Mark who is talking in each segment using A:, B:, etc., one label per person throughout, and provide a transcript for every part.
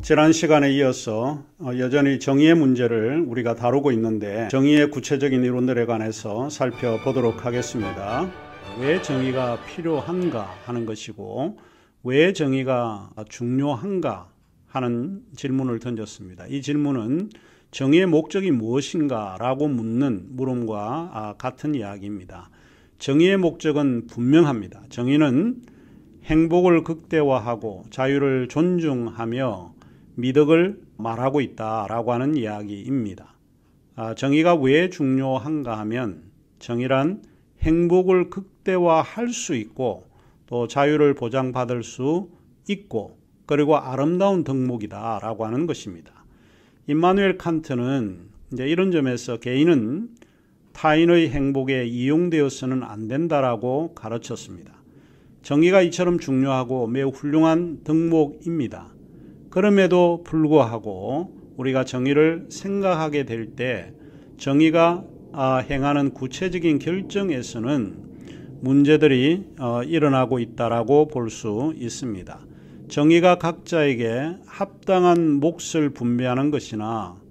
A: 지난 시간에 이어서 여전히 정의의 문제를 우리가 다루고 있는데 정의의 구체적인 이론들에 관해서 살펴보도록 하겠습니다. 왜 정의가 필요한가 하는 것이고 왜 정의가 중요한가 하는 질문을 던졌습니다. 이 질문은 정의의 목적이 무엇인가 라고 묻는 물음과 같은 이야기입니다. 정의의 목적은 분명합니다. 정의는 행복을 극대화하고 자유를 존중하며 미덕을 말하고 있다라고 하는 이야기입니다. 정의가 왜 중요한가 하면 정의란 행복을 극대화할 수 있고 또 자유를 보장받을 수 있고 그리고 아름다운 덕목이다라고 하는 것입니다. 임마누엘 칸트는 이제 이런 점에서 개인은 타인의 행복에 이용되어서는 안 된다라고 가르쳤습니다. 정의가 이처럼 중요하고 매우 훌륭한 덕목입니다. 그럼에도 불구하고 우리가 정의를 생각하게 될 때 정의가 행하는 구체적인 결정에서는 문제들이 일어나고 있다라고 볼 수 있습니다. 정의가 각자에게 합당한 몫을 분배하는 것이나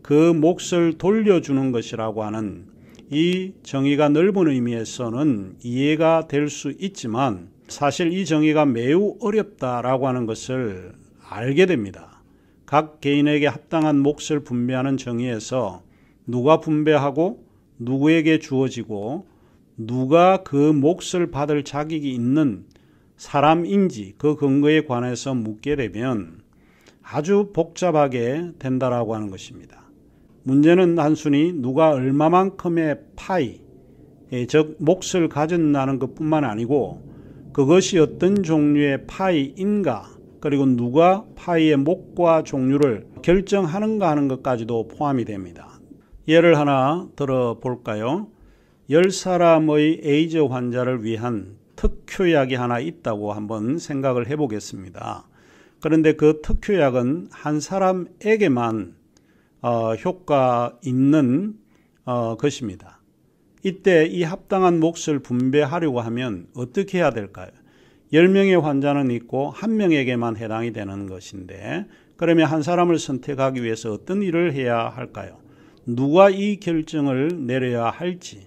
A: 그 몫을 돌려주는 것이라고 하는 이 정의가 넓은 의미에서는 이해가 될 수 있지만 사실 이 정의가 매우 어렵다라고 하는 것을 알게 됩니다. 각 개인에게 합당한 몫을 분배하는 정의에서 누가 분배하고 누구에게 주어지고 누가 그 몫을 받을 자격이 있는 사람인지 그 근거에 관해서 묻게 되면 아주 복잡하게 된다라고 하는 것입니다. 문제는 단순히 누가 얼마만큼의 파이, 즉 몫을 가졌다는 것뿐만 아니고 그것이 어떤 종류의 파이인가 그리고 누가 파이의 목과 종류를 결정하는가 하는 것까지도 포함이 됩니다. 예를 하나 들어볼까요? 10사람의 에이즈 환자를 위한 특효약이 하나 있다고 한번 생각을 해보겠습니다. 그런데 그 특효약은 한 사람에게만 효과 있는 것입니다. 이때 이 합당한 몫을 분배하려고 하면 어떻게 해야 될까요? 10명의 환자는 있고 1명에게만 해당이 되는 것인데 그러면 한 사람을 선택하기 위해서 어떤 일을 해야 할까요? 누가 이 결정을 내려야 할지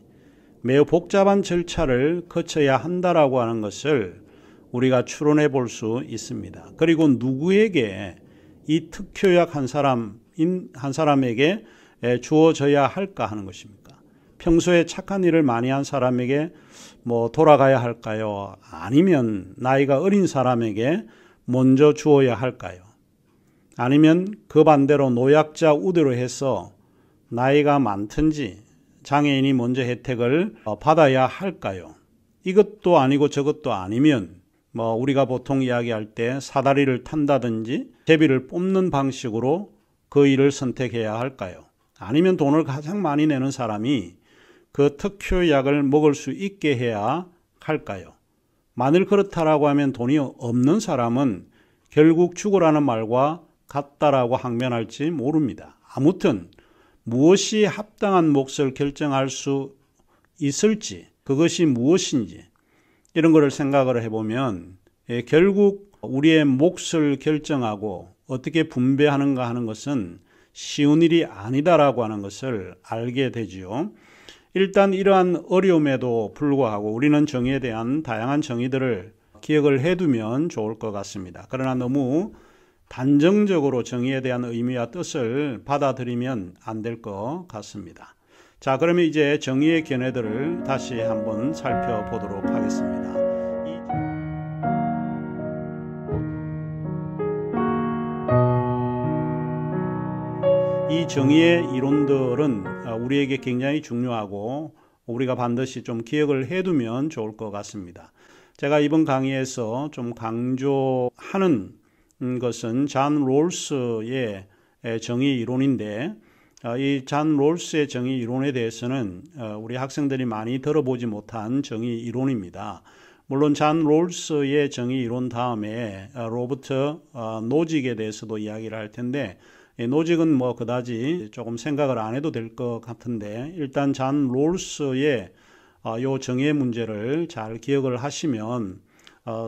A: 매우 복잡한 절차를 거쳐야 한다라고 하는 것을 우리가 추론해 볼 수 있습니다. 그리고 누구에게 이 특효약 한 사람에게 주어져야 할까 하는 것입니까? 평소에 착한 일을 많이 한 사람에게 돌아가야 할까요? 아니면 나이가 어린 사람에게 먼저 주어야 할까요? 아니면 그 반대로 노약자 우대로 해서 나이가 많든지 장애인이 먼저 혜택을 받아야 할까요? 이것도 아니고 저것도 아니면 우리가 보통 이야기할 때 사다리를 탄다든지 제비를 뽑는 방식으로 그 일을 선택해야 할까요? 아니면 돈을 가장 많이 내는 사람이 그 특효약을 먹을 수 있게 해야 할까요? 만일 그렇다라고 하면 돈이 없는 사람은 결국 죽으라는 말과 같다라고 항변할지 모릅니다. 아무튼 무엇이 합당한 몫을 결정할 수 있을지 그것이 무엇인지 이런 것을 생각을 해보면 결국 우리의 몫을 결정하고 어떻게 분배하는가 하는 것은 쉬운 일이 아니다라고 하는 것을 알게 되지요. 일단 이러한 어려움에도 불구하고 우리는 정의에 대한 다양한 정의들을 기억을 해두면 좋을 것 같습니다. 그러나 너무 단정적으로 정의에 대한 의미와 뜻을 받아들이면 안 될 것 같습니다. 자, 그러면 이제 정의의 견해들을 다시 한번 살펴보도록 하겠습니다. 이 정의의 이론들은 우리에게 굉장히 중요하고 우리가 반드시 좀 기억을 해두면 좋을 것 같습니다. 제가 이번 강의에서 좀 강조하는 것은 잔 롤스의 정의 이론인데 이 잔 롤스의 정의 이론에 대해서는 우리 학생들이 많이 들어보지 못한 정의 이론입니다. 물론 잔 롤스의 정의 이론 다음에 로버트 노직에 대해서도 이야기를 할 텐데 노직은 그다지 조금 생각을 안 해도 될 것 같은데 일단 잔 롤스의 요 정의의 문제를 잘 기억을 하시면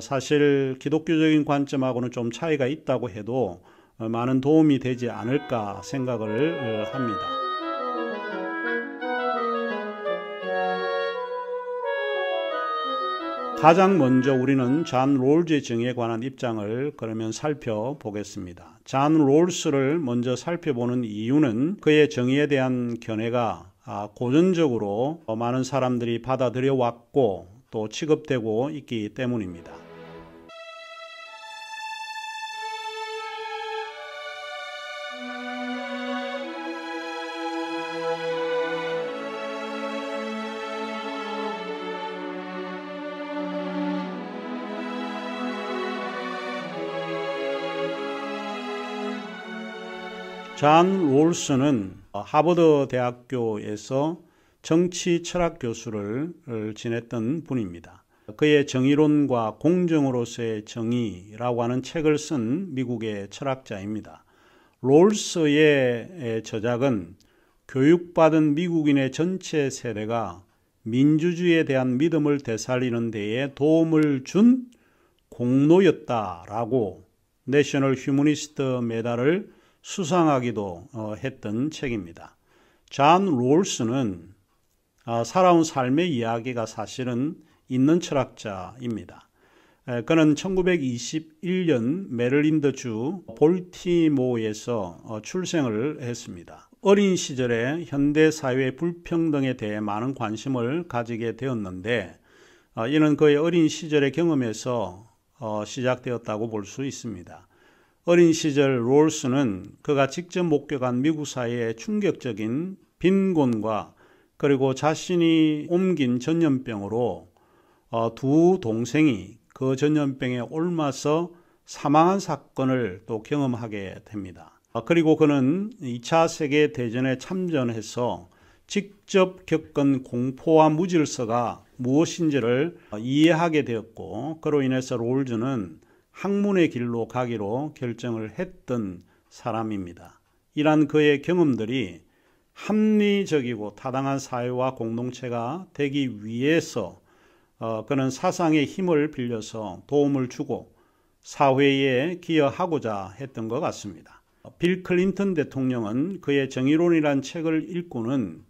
A: 사실 기독교적인 관점하고는 좀 차이가 있다고 해도 많은 도움이 되지 않을까 생각을 합니다. 가장 먼저 우리는 잔 롤스의 정의에 관한 입장을 그러면 살펴보겠습니다. 잔 롤스를 먼저 살펴보는 이유는 그의 정의에 대한 견해가 고전적으로 많은 사람들이 받아들여 왔고 또 취급되고 있기 때문입니다. 잔 롤스는 하버드 대학교에서 정치 철학 교수를 지냈던 분입니다. 그의 정의론과 공정으로서의 정의라고 하는 책을 쓴 미국의 철학자입니다. 롤스의 저작은 교육받은 미국인의 전체 세대가 민주주의에 대한 믿음을 되살리는 데에 도움을 준 공로였다라고 내셔널 휴머니스트 메달을 수상하기도 했던 책입니다. 잔 롤스는 살아온 삶의 이야기가 사실은 있는 철학자입니다. 그는 1921년 메릴랜드주 볼티모어에서 출생을 했습니다. 어린 시절에 현대사회의 불평등에 대해 많은 관심을 가지게 되었는데 이는 그의 어린 시절의 경험에서 시작되었다고 볼 수 있습니다. 어린 시절 롤스는 그가 직접 목격한 미국 사회의 충격적인 빈곤과 그리고 자신이 옮긴 전염병으로 두 동생이 그 전염병에 옮아서 사망한 사건을 또 경험하게 됩니다. 그리고 그는 2차 세계대전에 참전해서 직접 겪은 공포와 무질서가 무엇인지를 이해하게 되었고 그로 인해서 롤스는 학문의 길로 가기로 결정을 했던 사람입니다. 이러한 그의 경험들이 합리적이고 타당한 사회와 공동체가 되기 위해서 그는 사상의 힘을 빌려서 도움을 주고 사회에 기여하고자 했던 것 같습니다. 빌 클린턴 대통령은 그의 정의론이라는 책을 읽고는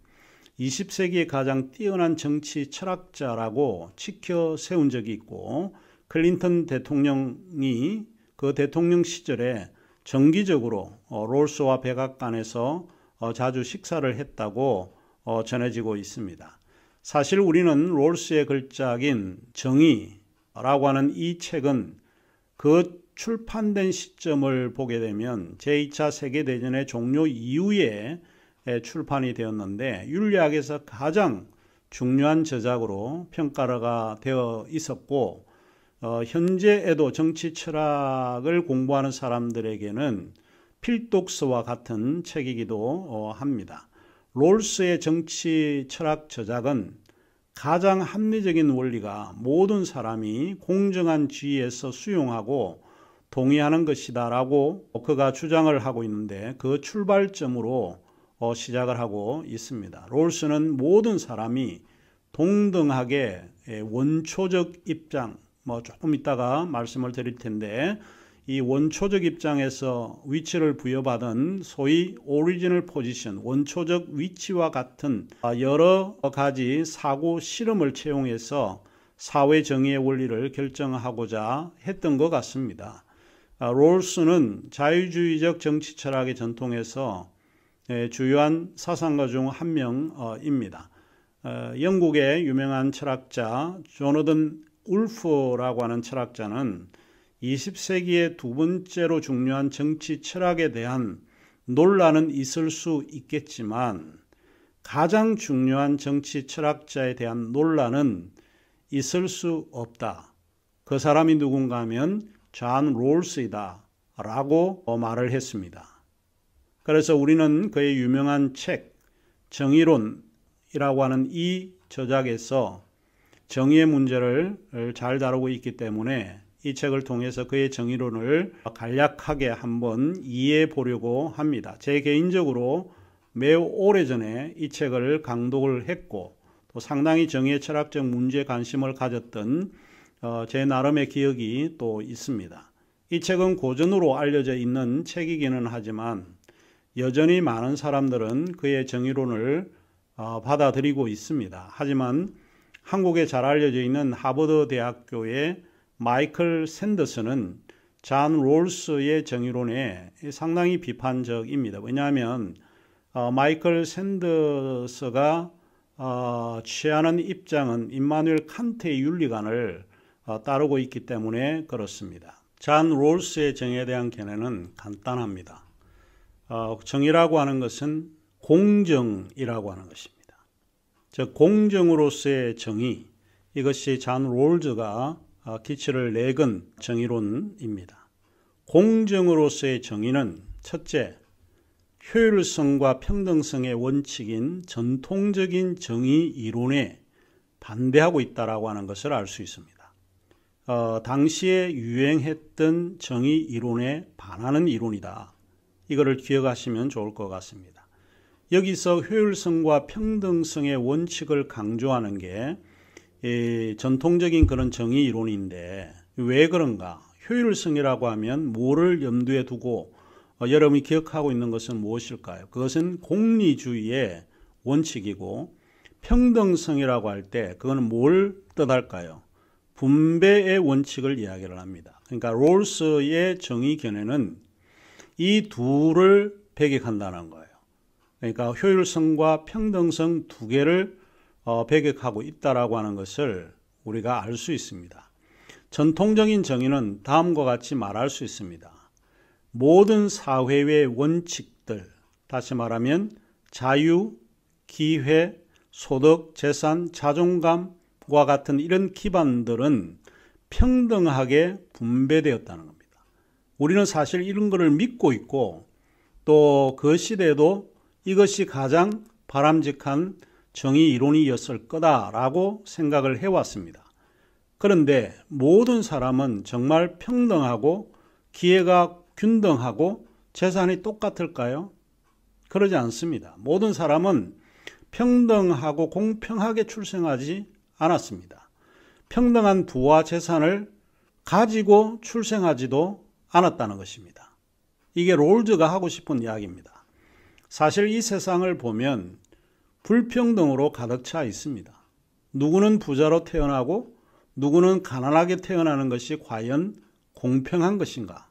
A: 20세기의 가장 뛰어난 정치 철학자라고 치켜 세운 적이 있고 클린턴 대통령이 그 대통령 시절에 정기적으로 롤스와 백악관에서 자주 식사를 했다고 전해지고 있습니다. 사실 우리는 롤스의 글작인 정의라고 하는 이 책은 그 출판된 시점을 보게 되면 제2차 세계대전의 종료 이후에 출판이 되었는데 윤리학에서 가장 중요한 저작으로 평가가 되어 있었고 현재에도 정치 철학을 공부하는 사람들에게는 필독서와 같은 책이기도 합니다. 롤스의 정치 철학 저작은 가장 합리적인 원리가 모든 사람이 공정한 지위에서 수용하고 동의하는 것이다 라고 그가 주장을 하고 있는데 그 출발점으로 시작을 하고 있습니다. 롤스는 모든 사람이 동등하게 원초적 입장, 조금 이따가 말씀을 드릴 텐데 이 원초적 입장에서 위치를 부여받은 소위 오리지널 포지션, 원초적 위치와 같은 여러 가지 사고 실험을 채용해서 사회 정의의 원리를 결정하고자 했던 것 같습니다. 롤스는 자유주의적 정치 철학의 전통에서 주요한 사상가 중 한 명입니다. 영국의 유명한 철학자 조나단 울프라고 하는 철학자는 20세기의 두 번째로 중요한 정치 철학에 대한 논란은 있을 수 있겠지만 가장 중요한 정치 철학자에 대한 논란은 있을 수 없다. 그 사람이 누군가 하면 잔 롤스이다 라고 말을 했습니다. 그래서 우리는 그의 유명한 책 정의론이라고 하는 이 저작에서 정의의 문제를 잘 다루고 있기 때문에 이 책을 통해서 그의 정의론을 간략하게 한번 이해해 보려고 합니다. 제 개인적으로 매우 오래전에 이 책을 강독을 했고 또 상당히 정의의 철학적 문제에 관심을 가졌던 제 나름의 기억이 또 있습니다. 이 책은 고전으로 알려져 있는 책이기는 하지만 여전히 많은 사람들은 그의 정의론을 받아들이고 있습니다. 하지만 한국에 잘 알려져 있는 하버드 대학교의 마이클 샌더스는 존 롤스의 정의론에 상당히 비판적입니다. 왜냐하면 마이클 샌더스가 취하는 입장은 임마누엘 칸트의 윤리관을 따르고 있기 때문에 그렇습니다. 존 롤스의 정의에 대한 견해는 간단합니다. 정의라고 하는 것은 공정이라고 하는 것입니다. 즉 공정으로서의 정의, 이것이 존 롤스가 기치를 내건 정의론입니다. 공정으로서의 정의는 첫째, 효율성과 평등성의 원칙인 전통적인 정의 이론에 반대하고 있다라고 하는 것을 알 수 있습니다. 당시에 유행했던 정의 이론에 반하는 이론이다. 이거를 기억하시면 좋을 것 같습니다. 여기서 효율성과 평등성의 원칙을 강조하는 게 전통적인 그런 정의 이론인데 왜 그런가? 효율성이라고 하면 뭐를 염두에 두고 여러분이 기억하고 있는 것은 무엇일까요? 그것은 공리주의의 원칙이고 평등성이라고 할 때 그거는 뭘 뜻할까요? 분배의 원칙을 이야기를 합니다. 그러니까 롤스의 정의 견해는 이 둘을 배격한다는 거예요. 그러니까 효율성과 평등성 두 개를 배격하고 있다라고 하는 것을 우리가 알 수 있습니다. 전통적인 정의는 다음과 같이 말할 수 있습니다. 모든 사회의 원칙들, 다시 말하면 자유, 기회, 소득, 재산, 자존감과 같은 이런 기반들은 평등하게 분배되었다는 겁니다. 우리는 사실 이런 것을 믿고 있고 또 그 시대에도 이것이 가장 바람직한 정의 이론이었을 거다라고 생각을 해왔습니다. 그런데 모든 사람은 정말 평등하고 기회가 균등하고 재산이 똑같을까요? 그러지 않습니다. 모든 사람은 평등하고 공평하게 출생하지 않았습니다. 평등한 부와 재산을 가지고 출생하지도 않았다는 것입니다. 이게 롤즈가 하고 싶은 이야기입니다. 사실 이 세상을 보면 불평등으로 가득 차 있습니다. 누구는 부자로 태어나고 누구는 가난하게 태어나는 것이 과연 공평한 것인가?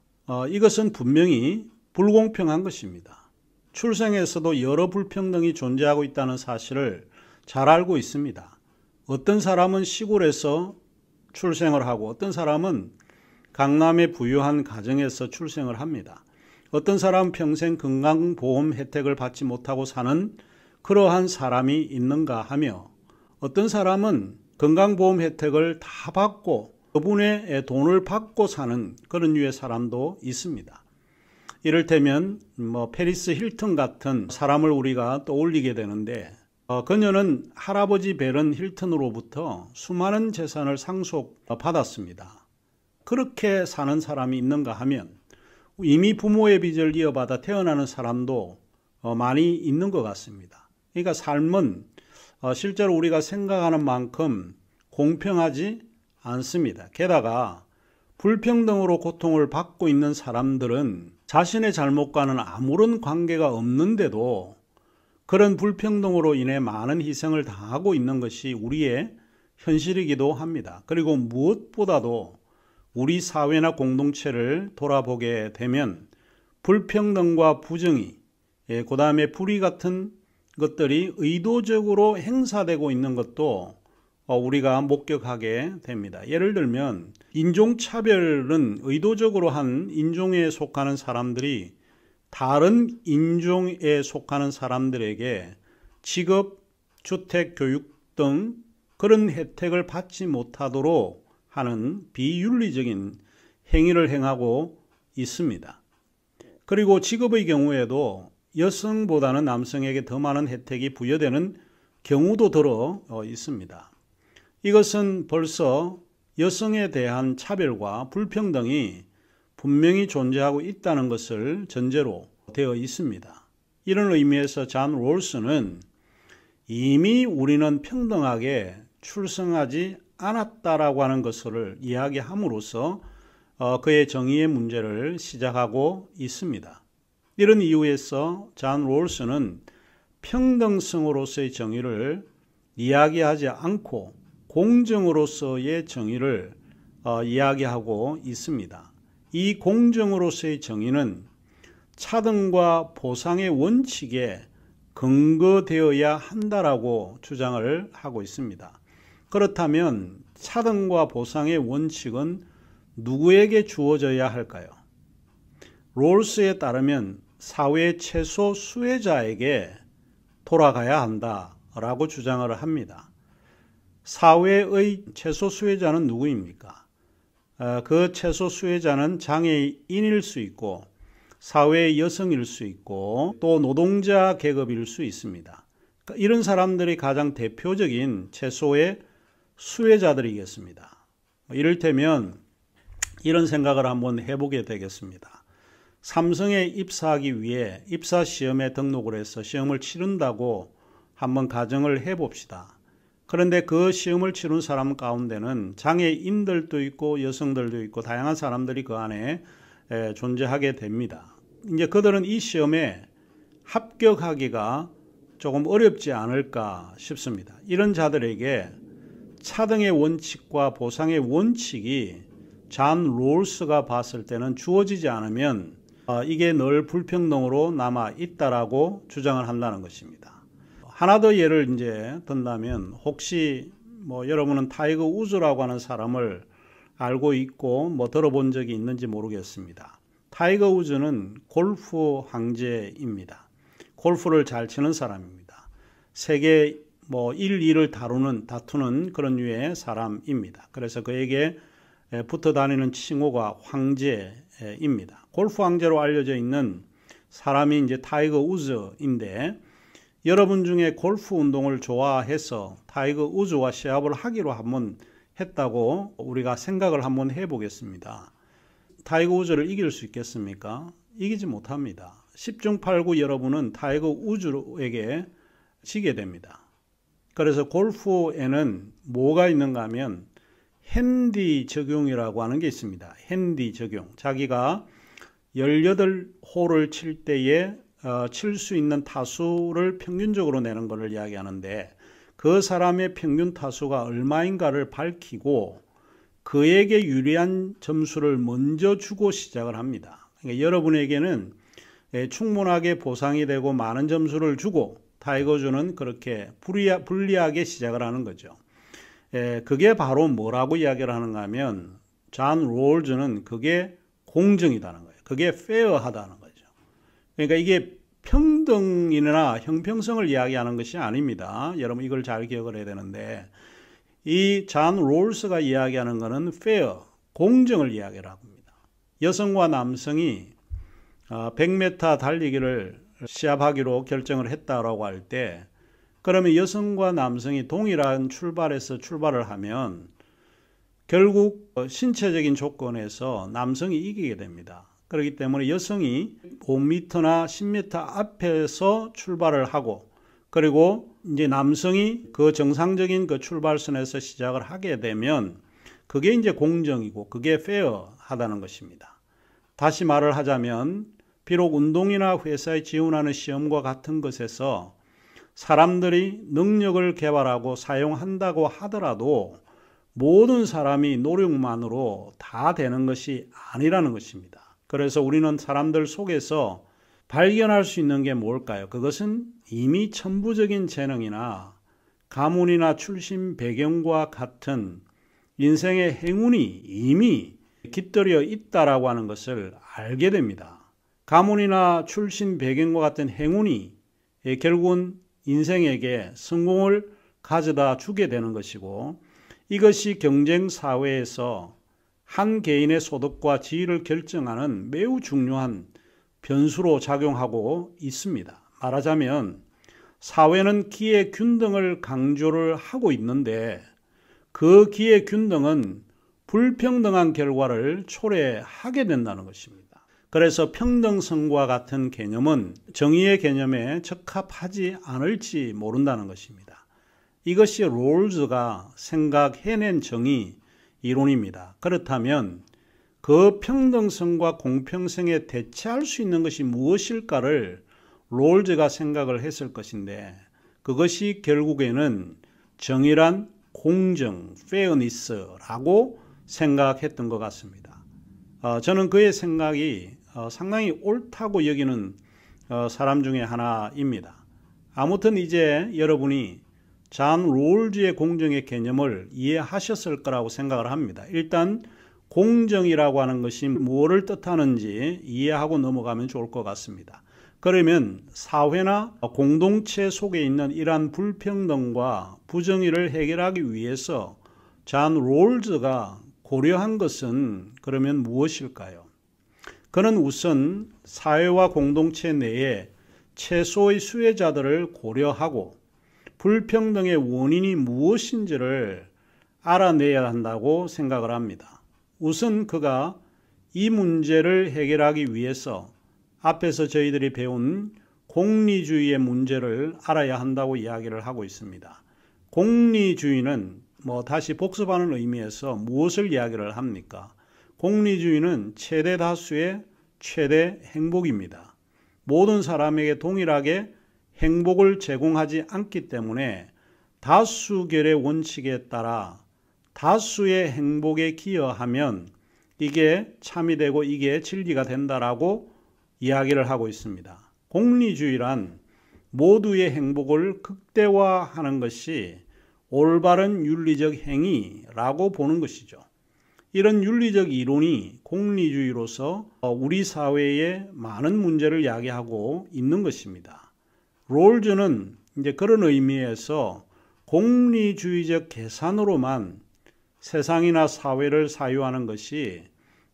A: 이것은 분명히 불공평한 것입니다. 출생에서도 여러 불평등이 존재하고 있다는 사실을 잘 알고 있습니다. 어떤 사람은 시골에서 출생을 하고 어떤 사람은 강남의 부유한 가정에서 출생을 합니다. 어떤 사람은 평생 건강보험 혜택을 받지 못하고 사는 그러한 사람이 있는가 하며 어떤 사람은 건강보험 혜택을 다 받고 그분의 돈을 받고 사는 그런 류의 사람도 있습니다. 이를테면 페리스 힐튼 같은 사람을 우리가 떠올리게 되는데 그녀는 할아버지 베런 힐튼으로부터 수많은 재산을 상속받았습니다. 그렇게 사는 사람이 있는가 하면 이미 부모의 빚을 이어받아 태어나는 사람도 많이 있는 것 같습니다. 그러니까 삶은 실제로 우리가 생각하는 만큼 공평하지 않습니다. 게다가 불평등으로 고통을 받고 있는 사람들은 자신의 잘못과는 아무런 관계가 없는데도 그런 불평등으로 인해 많은 희생을 당하고 있는 것이 우리의 현실이기도 합니다. 그리고 무엇보다도 우리 사회나 공동체를 돌아보게 되면 불평등과 부정의, 그 다음에 불의 같은 것들이 의도적으로 행사되고 있는 것도 우리가 목격하게 됩니다. 예를 들면 인종차별은 의도적으로 한 인종에 속하는 사람들이 다른 인종에 속하는 사람들에게 직업, 주택, 교육 등 그런 혜택을 받지 못하도록 하는 비윤리적인 행위를 행하고 있습니다. 그리고 직업의 경우에도 여성보다는 남성에게 더 많은 혜택이 부여되는 경우도 들어 있습니다. 이것은 벌써 여성에 대한 차별과 불평등이 분명히 존재하고 있다는 것을 전제로 되어 있습니다. 이런 의미에서 존 롤스는 이미 우리는 평등하게 출생하지 않았다라고 하는 것을 이야기함으로써 그의 정의의 문제를 시작하고 있습니다. 이런 이유에서 존 롤스는 평등성으로서의 정의를 이야기하지 않고 공정으로서의 정의를 이야기하고 있습니다. 이 공정으로서의 정의는 차등과 보상의 원칙에 근거되어야 한다라고 주장을 하고 있습니다. 그렇다면 차등과 보상의 원칙은 누구에게 주어져야 할까요? 롤스에 따르면 사회의 최소 수혜자에게 돌아가야 한다라고 주장을 합니다. 사회의 최소 수혜자는 누구입니까? 그 최소 수혜자는 장애인일 수 있고 사회의 여성일 수 있고 또 노동자 계급일 수 있습니다. 이런 사람들이 가장 대표적인 최소의 수혜자들이겠습니다. 이를테면 이런 생각을 한번 해보게 되겠습니다. 삼성에 입사하기 위해 입사시험에 등록을 해서 시험을 치른다고 한번 가정을 해봅시다. 그런데 그 시험을 치른 사람 가운데는 장애인들도 있고 여성들도 있고 다양한 사람들이 그 안에 존재하게 됩니다. 이제 그들은 이 시험에 합격하기가 조금 어렵지 않을까 싶습니다. 이런 자들에게 차등의 원칙과 보상의 원칙이 존 롤스가 봤을 때는 주어지지 않으면 이게 늘 불평등으로 남아 있다라고 주장을 한다는 것입니다. 하나 더 예를 이제 든다면 혹시 여러분은 타이거 우즈라고 하는 사람을 알고 있고 들어본 적이 있는지 모르겠습니다. 타이거 우즈는 골프 황제입니다. 골프를 잘 치는 사람입니다. 세계 1, 2를 다투는 그런 류의 사람입니다. 그래서 그에게 붙어 다니는 칭호가 황제입니다. 골프 황제로 알려져 있는 사람이 이제 타이거 우즈인데 여러분 중에 골프 운동을 좋아해서 타이거 우즈와 시합을 하기로 한번 했다고 우리가 생각을 한번 해보겠습니다. 타이거 우즈를 이길 수 있겠습니까? 이기지 못합니다. 10중 8구 여러분은 타이거 우즈에게 지게 됩니다. 그래서 골프에는 뭐가 있는가 하면 핸디 적용이라고 하는 게 있습니다. 핸디 적용. 자기가 18홀을 칠 때에 칠 수 있는 타수를 평균적으로 내는 것을 이야기하는데 그 사람의 평균 타수가 얼마인가를 밝히고 그에게 유리한 점수를 먼저 주고 시작을 합니다. 그러니까 여러분에게는 충분하게 보상이 되고 많은 점수를 주고 타이거즈는 그렇게 불리하게 시작을 하는 거죠. 그게 바로 뭐라고 이야기를 하는가 하면 존 롤스는 그게 공정이다는 거예요. 그게 페어하다는 거죠. 그러니까 이게 평등이나 형평성을 이야기하는 것이 아닙니다. 여러분 이걸 잘 기억을 해야 되는데 이 존 롤스가 이야기하는 것은 페어, 공정을 이야기를 합니다. 여성과 남성이 100m 달리기를 시합하기로 결정을 했다라고 할 때 그러면 여성과 남성이 동일한 출발에서 출발을 하면 결국 신체적인 조건에서 남성이 이기게 됩니다. 그렇기 때문에 여성이 5m나 10m 앞에서 출발을 하고 그리고 이제 남성이 그 정상적인 그 출발선에서 시작을 하게 되면 그게 이제 공정이고 그게 페어하다는 것입니다. 다시 말을 하자면 비록 운동이나 회사에 지원하는 시험과 같은 것에서 사람들이 능력을 개발하고 사용한다고 하더라도 모든 사람이 노력만으로 다 되는 것이 아니라는 것입니다. 그래서 우리는 사람들 속에서 발견할 수 있는 게 뭘까요? 그것은 이미 천부적인 재능이나 가문이나 출신 배경과 같은 인생의 행운이 이미 깃들여 있다라고 하는 것을 알게 됩니다. 가문이나 출신 배경과 같은 행운이 결국은 인생에게 성공을 가져다 주게 되는 것이고 이것이 경쟁 사회에서 한 개인의 소득과 지위를 결정하는 매우 중요한 변수로 작용하고 있습니다. 말하자면 사회는 기회균등을 강조를 하고 있는데 그 기회균등은 불평등한 결과를 초래하게 된다는 것입니다. 그래서 평등성과 같은 개념은 정의의 개념에 적합하지 않을지 모른다는 것입니다. 이것이 롤스가 생각해낸 정의 이론입니다. 그렇다면 그 평등성과 공평성에 대체할 수 있는 것이 무엇일까를 롤즈가 생각을 했을 것인데, 그것이 결국에는 정의란 공정, 페어니스라고 생각했던 것 같습니다. 저는 그의 생각이 상당히 옳다고 여기는 사람 중에 하나입니다. 아무튼 이제 여러분이 잔 롤즈의 공정의 개념을 이해하셨을 거라고 생각을 합니다. 일단 공정이라고 하는 것이 무엇을 뜻하는지 이해하고 넘어가면 좋을 것 같습니다. 그러면 사회나 공동체 속에 있는 이러한 불평등과 부정의를 해결하기 위해서 잔 롤즈가 고려한 것은 그러면 무엇일까요? 그는 우선 사회와 공동체 내에 최소의 수혜자들을 고려하고 불평등의 원인이 무엇인지를 알아내야 한다고 생각을 합니다. 우선 그가 이 문제를 해결하기 위해서 앞에서 저희들이 배운 공리주의의 문제를 알아야 한다고 이야기를 하고 있습니다. 공리주의는 다시 복습하는 의미에서 무엇을 이야기를 합니까? 공리주의는 최대 다수의 최대 행복입니다. 모든 사람에게 동일하게 행복을 제공하지 않기 때문에 다수결의 원칙에 따라 다수의 행복에 기여하면 이게 참이 되고 이게 진리가 된다라고 이야기를 하고 있습니다. 공리주의란 모두의 행복을 극대화하는 것이 올바른 윤리적 행위라고 보는 것이죠. 이런 윤리적 이론이 공리주의로서 우리 사회의 많은 문제를 야기하고 있는 것입니다. 롤즈는 이제 그런 의미에서 공리주의적 계산으로만 세상이나 사회를 사유하는 것이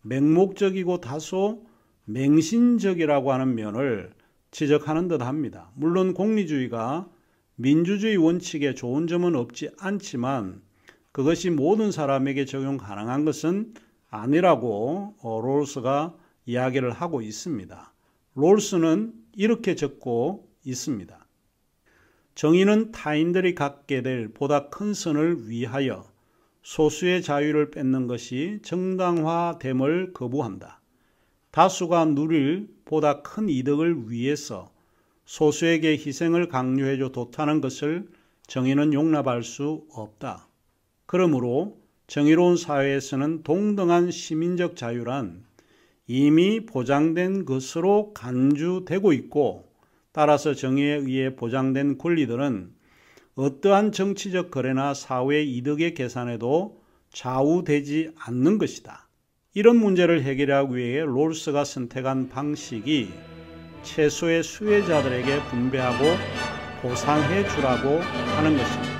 A: 맹목적이고 다소 맹신적이라고 하는 면을 지적하는 듯 합니다. 물론 공리주의가 민주주의 원칙에 좋은 점은 없지 않지만 그것이 모든 사람에게 적용 가능한 것은 아니라고 롤스가 이야기를 하고 있습니다. 롤스는 이렇게 적고 있습니다. 정의는 타인들이 갖게 될 보다 큰 선을 위하여 소수의 자유를 뺏는 것이 정당화됨을 거부한다. 다수가 누릴 보다 큰 이득을 위해서 소수에게 희생을 강요해줘 도타는 것을 정의는 용납할 수 없다. 그러므로 정의로운 사회에서는 동등한 시민적 자유란 이미 보장된 것으로 간주되고 있고, 따라서 정의에 의해 보장된 권리들은 어떠한 정치적 거래나 사회 이득의 계산에도 좌우되지 않는 것이다. 이런 문제를 해결하기 위해 롤스가 선택한 방식이 최소의 수혜자들에게 분배하고 보상해 주라고 하는 것입니다.